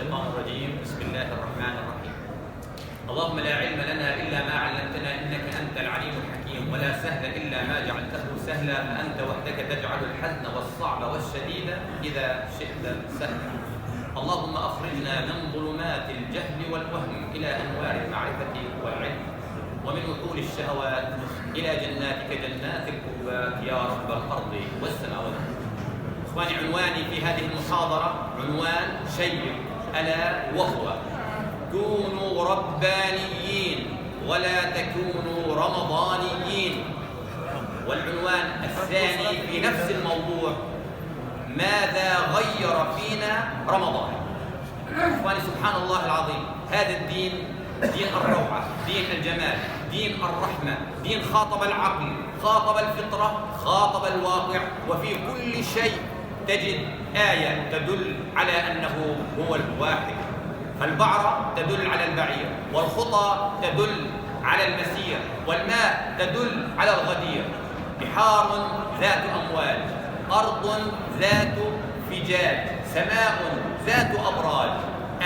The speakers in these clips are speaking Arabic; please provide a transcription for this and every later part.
الشيطان الرجيم. بسم الله الرحمن الرحيم. اللهم لا علم لنا إلا ما علمتنا إنك أنت العليم الحكيم، ولا سهل إلا ما جعلته سهلا، فأنت وحدك تجعل الحزن والصعب والشديد إذا شئت سهلا. اللهم أخرجنا من ظلمات الجهل والوهم إلى أنوار المعرفة والعلم، ومن وحول الشهوات إلى جناتك جنات القربات يا رب الأرض والسماوات. إخواني، عنواني في هذه المحاضرة عنوان شيق ألا وهو: كونوا ربانيين ولا تكونوا رمضانيين. والعنوان الثاني في نفس الموضوع: ماذا غير فينا رمضان؟ إخواني، سبحان الله العظيم، هذا الدين دين الروعة، دين الجمال، دين الرحمة، دين خاطب العقل، خاطب الفطرة، خاطب الواقع، وفي كل شيء تجد آية تدل على أنه هو الواحد. فالبعرة تدل على البعير، والخطى تدل على المسير، والماء تدل على الغدير. بحار ذات أمواج، أرض ذات فجاج، سماء ذات أبراج،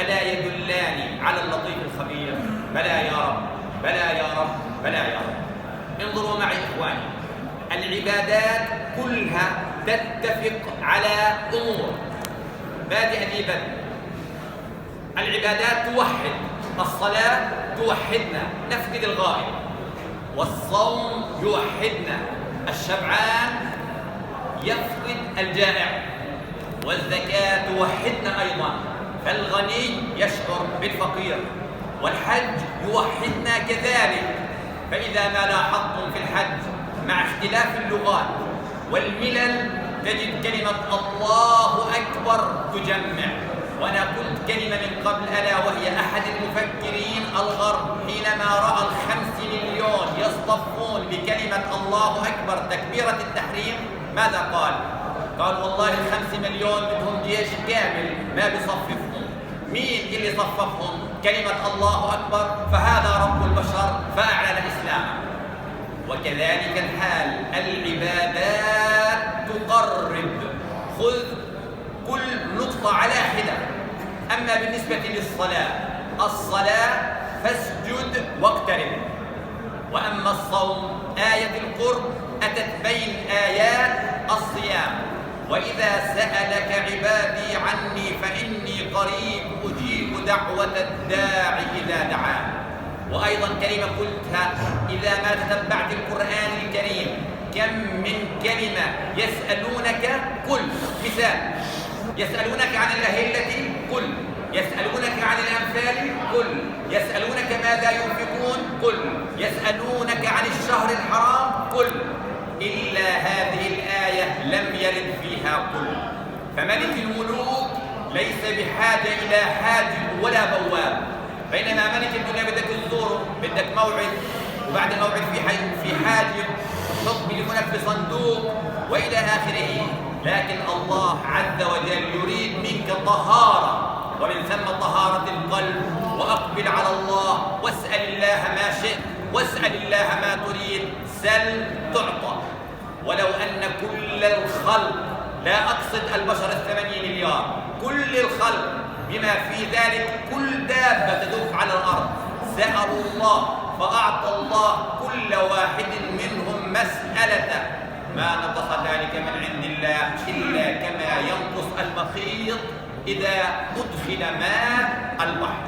ألا يدلان على اللطيف الخبير؟ بلى يا رب، بلى يا رب، بلى يا رب. انظروا معي إخواني، العبادات كلها تتفق على أمور بادئ ذي بدء. العبادات توحد، الصلاة توحدنا نفقد الغائب، والصوم يوحدنا الشبعان يفقد الجائع، والزكاة توحدنا أيضا فالغني يشعر بالفقير، والحج يوحدنا كذلك. فإذا ما لاحظتم في الحج مع اختلاف اللغات والملل تجد كلمة الله أكبر تجمع. وأنا قلت كلمة من قبل، ألا وهي أحد المفكرين الغرب حينما رأى 5 مليون يصطفون بكلمة الله أكبر تكبيرة التحريم، ماذا قال؟ قال والله 5 مليون بدهم جيش كامل ما بيصففهم. مين اللي صففهم؟ كلمة الله أكبر، فهذا رب البشر فأعلن الإسلام. وكذلك الحال، العبادات تقرب. خذ كل نقطة على حدة. أما بالنسبة للصلاة، الصلاة فاسجد واقترب. وأما الصوم، آية القرب أتت بين آيات الصيام: وإذا سألك عبادي عني فإني قريب أجيب دعوة الداع إذا دعان. وأيضا كلمة قلتها إذا ما تتبعت القرآن الكريم: كم من كلمة يسألونك قل. مثال: يسألونك عن الأهلة قل، يسألونك عن الأنفال قل، يسألونك ماذا ينفقون قل، يسألونك عن الشهر الحرام قل. إلا هذه الآية لم يرد فيها قل. فملك الملوك ليس بحاجة إلى حاجب ولا بواب. بينما ملك الدنيا بدك تزوره، بدك موعد، وبعد الموعد في حاجب، تحط تليفونك في صندوق وإلى آخره. لكن الله عز وجل يريد منك طهارة، ومن ثم طهارة القلب. وأقبل على الله واسأل الله ما شئت، واسأل الله ما تريد، سل تعطى. ولو أن كل الخلق، لا أقصد البشر 8 مليار، كل الخلق بما في ذلك كل دابة تدب على الأرض سألوا الله فأعطى الله كل واحد منهم مسألته، ما نقص ذلك من عند الله إلا كما ينقص المخيط إذا أدخل ماء البحر.